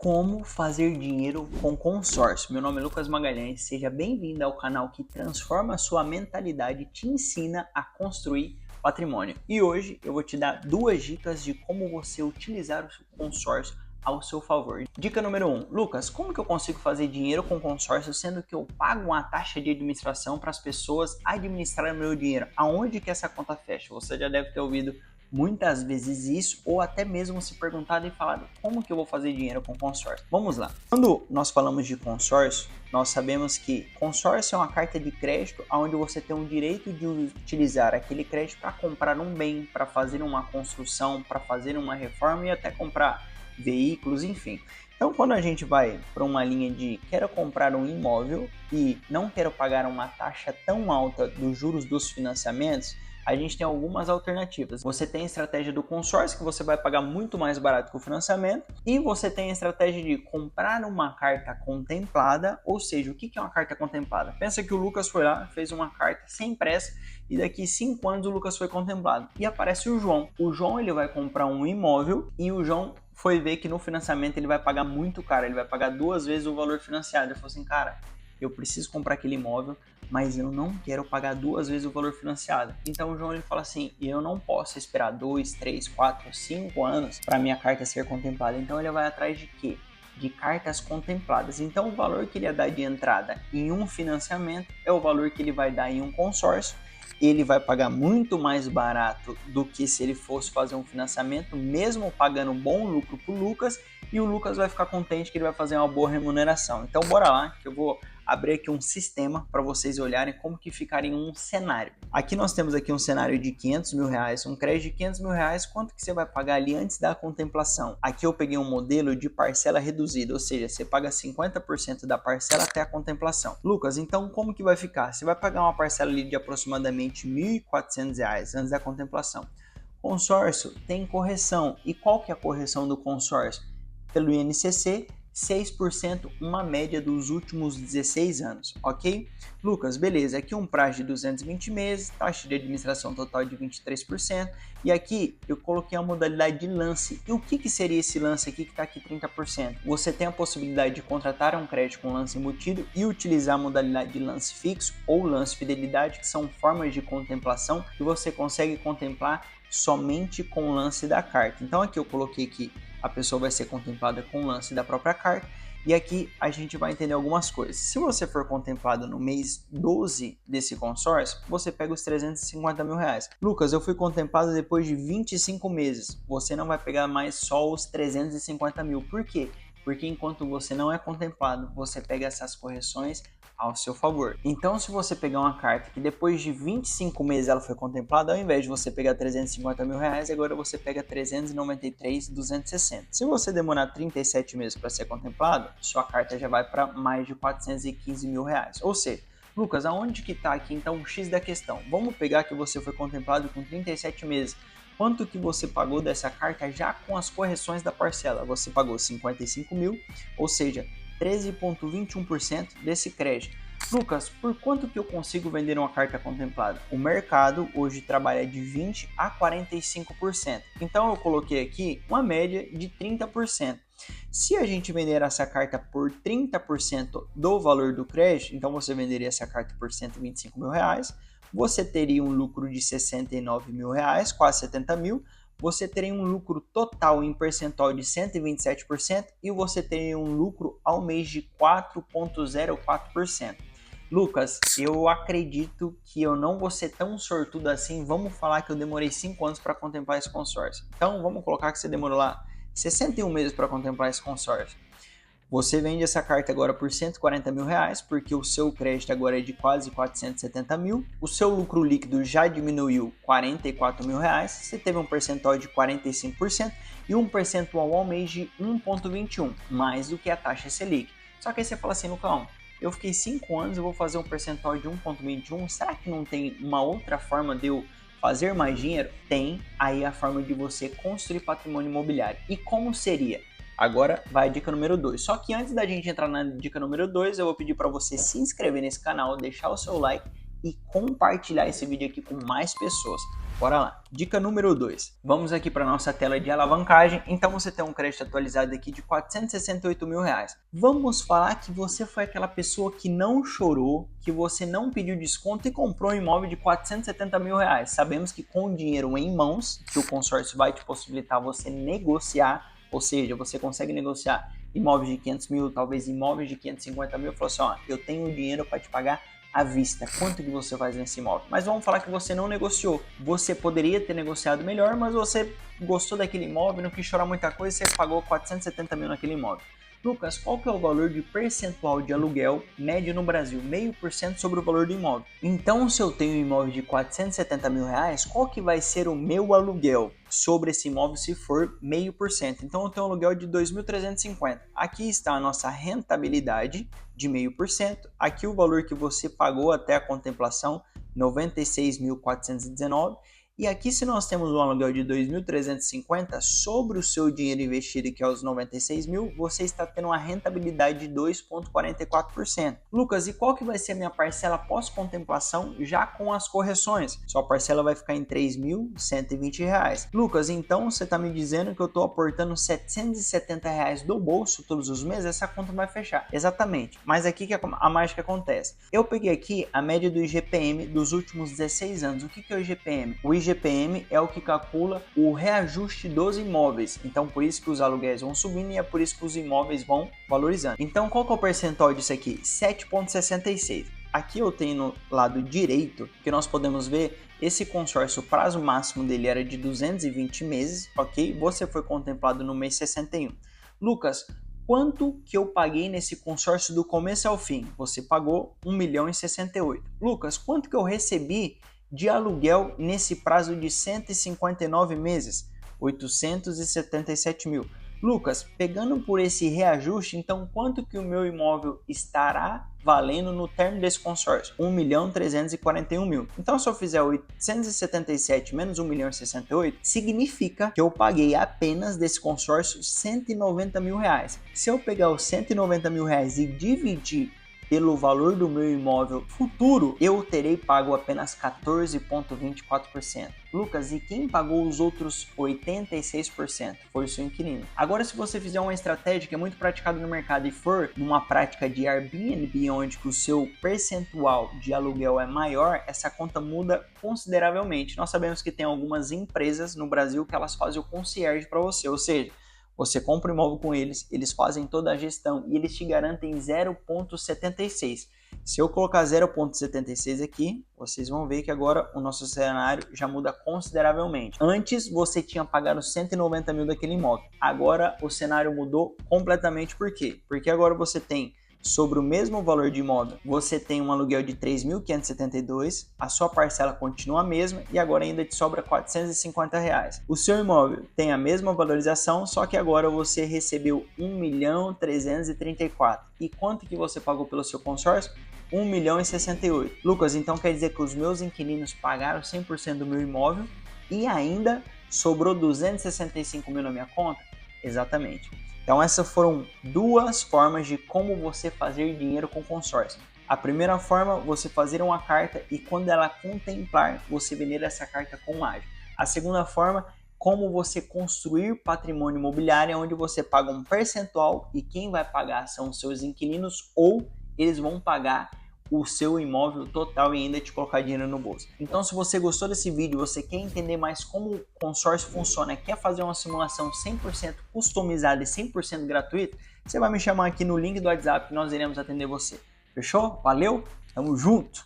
Como fazer dinheiro com consórcio? Meu nome é Lucas Magalhães, seja bem-vindo ao canal que transforma a sua mentalidade e te ensina a construir patrimônio. E hoje eu vou te dar duas dicas de como você utilizar o consórcio ao seu favor. Dica número 1. Lucas, como que eu consigo fazer dinheiro com consórcio sendo que eu pago uma taxa de administração para as pessoas administrarem meu dinheiro? Aonde que essa conta fecha? Você já deve ter ouvido muitas vezes isso, ou até mesmo se perguntado e falado, como que eu vou fazer dinheiro com consórcio? Vamos lá. Quando nós falamos de consórcio, nós sabemos que consórcio é uma carta de crédito onde você tem o direito de utilizar aquele crédito para comprar um bem, para fazer uma construção, para fazer uma reforma e até comprar veículos, enfim. Então, quando a gente vai para uma linha de quero comprar um imóvel e não quero pagar uma taxa tão alta dos juros dos financiamentos, a gente tem algumas alternativas. Você tem a estratégia do consórcio, que você vai pagar muito mais barato que o financiamento, e você tem a estratégia de comprar uma carta contemplada, ou seja, o que é uma carta contemplada? Pensa que o Lucas foi lá, fez uma carta sem pressa, e daqui 5 anos o Lucas foi contemplado. E aparece o João. O João ele vai comprar um imóvel e o João foi ver que no financiamento ele vai pagar muito caro, ele vai pagar 2 vezes o valor financiado. Ele falou assim, cara, eu preciso comprar aquele imóvel, mas eu não quero pagar 2 vezes o valor financiado. Então o João ele fala assim, eu não posso esperar 2, 3, 4, 5 anos para minha carta ser contemplada. Então ele vai atrás de quê? De cartas contempladas. Então o valor que ele ia dar de entrada em um financiamento é o valor que ele vai dar em um consórcio. Ele vai pagar muito mais barato do que se ele fosse fazer um financiamento, mesmo pagando um bom lucro para o Lucas, e o Lucas vai ficar contente que ele vai fazer uma boa remuneração. Então bora lá, que eu vou abrir aqui um sistema para vocês olharem como que ficaria em um cenário. Aqui nós temos aqui um cenário de 500 mil reais, um crédito de 500 mil reais, quanto que você vai pagar ali antes da contemplação? Aqui eu peguei um modelo de parcela reduzida, ou seja, você paga 50% da parcela até a contemplação. Lucas, então como que vai ficar? Você vai pagar uma parcela ali de aproximadamente R$ 1.400 antes da contemplação. Consórcio tem correção. E qual que é a correção do consórcio? Pelo INCC, 6%, uma média dos últimos 16 anos, ok? Lucas, beleza, aqui um prazo de 220 meses, taxa de administração total de 23%, e aqui eu coloquei a modalidade de lance. E o que seria esse lance aqui que está aqui 30%? Você tem a possibilidade de contratar um crédito com lance embutido e utilizar a modalidade de lance fixo ou lance fidelidade, que são formas de contemplação que você consegue contemplar somente com o lance da carta. Então aqui eu coloquei que a pessoa vai ser contemplada com o lance da própria carta, e aqui a gente vai entender algumas coisas. Se você for contemplado no mês 12 desse consórcio, você pega os 350 mil reais. Lucas, eu fui contemplado depois de 25 meses. Você não vai pegar mais só os 350 mil. Por quê? Porque enquanto você não é contemplado, você pega essas correções ao seu favor. Então, se você pegar uma carta que depois de 25 meses ela foi contemplada, ao invés de você pegar 350 mil reais, agora você pega 393,260. Se você demorar 37 meses para ser contemplado, sua carta já vai para mais de 415 mil reais. Ou seja, Lucas, aonde que está aqui então o X da questão? Vamos pegar que você foi contemplado com 37 meses. Quanto que você pagou dessa carta já com as correções da parcela? Você pagou 55 mil, ou seja, 13,21% desse crédito. Lucas, por quanto que eu consigo vender uma carta contemplada? O mercado hoje trabalha de 20% a 45%. Então eu coloquei aqui uma média de 30%. Se a gente vender essa carta por 30% do valor do crédito, então você venderia essa carta por 125 mil reais, você teria um lucro de 69 mil reais, quase 70 mil, você teria um lucro total em percentual de 127% e você teria um lucro ao mês de 4,04%. Lucas, eu acredito que eu não vou ser tão sortudo assim, vamos falar que eu demorei 5 anos para contemplar esse consórcio. Então vamos colocar que você demorou lá 61 meses para contemplar esse consórcio. Você vende essa carta agora por 140 mil reais, porque o seu crédito agora é de quase 470 mil. O seu lucro líquido já diminuiu 44 mil reais. Você teve um percentual de 45% e um percentual ao mês de 1,21, mais do que a taxa Selic. Só que aí você fala assim, Lucão, eu fiquei 5 anos, eu vou fazer um percentual de 1,21, será que não tem uma outra forma de eu fazer mais dinheiro? Tem aí a forma de você construir patrimônio imobiliário. E como seria? Agora vai a dica número 2. Só que antes da gente entrar na dica número 2, eu vou pedir para você se inscrever nesse canal, deixar o seu like e compartilhar esse vídeo aqui com mais pessoas. Bora lá. Dica número 2. Vamos aqui para nossa tela de alavancagem. Então você tem um crédito atualizado aqui de R$468 mil. Vamos falar que você foi aquela pessoa que não chorou, que você não pediu desconto e comprou um imóvel de R$470 mil. Sabemos que com o dinheiro em mãos, que o consórcio vai te possibilitar você negociar, ou seja, você consegue negociar imóveis de 500 mil, talvez imóveis de 550 mil. Falou assim, ó, eu tenho dinheiro para te pagar à vista, quanto que você faz nesse imóvel? Mas vamos falar que você não negociou. Você poderia ter negociado melhor, mas você gostou daquele imóvel, não quis chorar muita coisa, você pagou 470 mil naquele imóvel. Lucas, qual que é o valor de percentual de aluguel médio no Brasil? 0,5% sobre o valor do imóvel. Então, se eu tenho um imóvel de 470 mil reais, qual que vai ser o meu aluguel sobre esse imóvel se for 0,5%? Então, eu tenho um aluguel de 2.350. Aqui está a nossa rentabilidade de 0,5%. Aqui o valor que você pagou até a contemplação, 96.419. E aqui, se nós temos um aluguel de 2.350 sobre o seu dinheiro investido, que é os 96 mil, você está tendo uma rentabilidade de 2,44%. Lucas, e qual que vai ser a minha parcela pós-contemplação já com as correções? Sua parcela vai ficar em R$3.120. Lucas, então você está me dizendo que eu estou aportando R$770 do bolso todos os meses? Essa conta vai fechar. Exatamente. Mas aqui que a mágica acontece. Eu peguei aqui a média do IGPM dos últimos 16 anos. O que é o IGPM? O IGPM é o que calcula o reajuste dos imóveis, então por isso que os aluguéis vão subindo e é por isso que os imóveis vão valorizando. Então qual que é o percentual disso aqui? 7,66. Aqui eu tenho no lado direito que nós podemos ver esse consórcio, o prazo máximo dele era de 220 meses, ok? Você foi contemplado no mês 61. Lucas, quanto que eu paguei nesse consórcio do começo ao fim? Você pagou R$1.068. Lucas, quanto que eu recebi de aluguel nesse prazo de 159 meses? 877 mil. Lucas, pegando por esse reajuste, então quanto que o meu imóvel estará valendo no término desse consórcio? 1.341 mil. Então, se eu fizer 877 menos 1.068, significa que eu paguei apenas desse consórcio 190 mil reais. Se eu pegar os 190 mil reais e dividir pelo valor do meu imóvel futuro, eu terei pago apenas 14,24%. Lucas, e quem pagou os outros 86%? Foi o seu inquilino. Agora, se você fizer uma estratégia que é muito praticada no mercado e for numa prática de Airbnb, onde que o seu percentual de aluguel é maior, essa conta muda consideravelmente. Nós sabemos que tem algumas empresas no Brasil que elas fazem o concierge para você, ou seja, você compra o imóvel com eles, eles fazem toda a gestão e eles te garantem 0,76. Se eu colocar 0,76 aqui, vocês vão ver que agora o nosso cenário já muda consideravelmente. Antes você tinha pagado 190 mil daquele imóvel. Agora o cenário mudou completamente. Por quê? Porque agora você tem, sobre o mesmo valor de imóvel, você tem um aluguel de 3.572, a sua parcela continua a mesma e agora ainda te sobra R$450. O seu imóvel tem a mesma valorização, só que agora você recebeu 1.334. E quanto que você pagou pelo seu consórcio? 1.068. Lucas, então quer dizer que os meus inquilinos pagaram 100% do meu imóvel e ainda sobrou 265 mil na minha conta? Exatamente. Então essas foram duas formas de como você fazer dinheiro com consórcio. A primeira forma, você fazer uma carta e quando ela contemplar, você vender essa carta com ágio. A segunda forma, como você construir patrimônio imobiliário, onde você paga um percentual e quem vai pagar são os seus inquilinos ou eles vão pagar o seu imóvel total e ainda te colocar dinheiro no bolso. Então, se você gostou desse vídeo, você quer entender mais como o consórcio funciona, quer fazer uma simulação 100% customizada e 100% gratuita, você vai me chamar aqui no link do WhatsApp que nós iremos atender você. Fechou? Valeu? Tamo junto!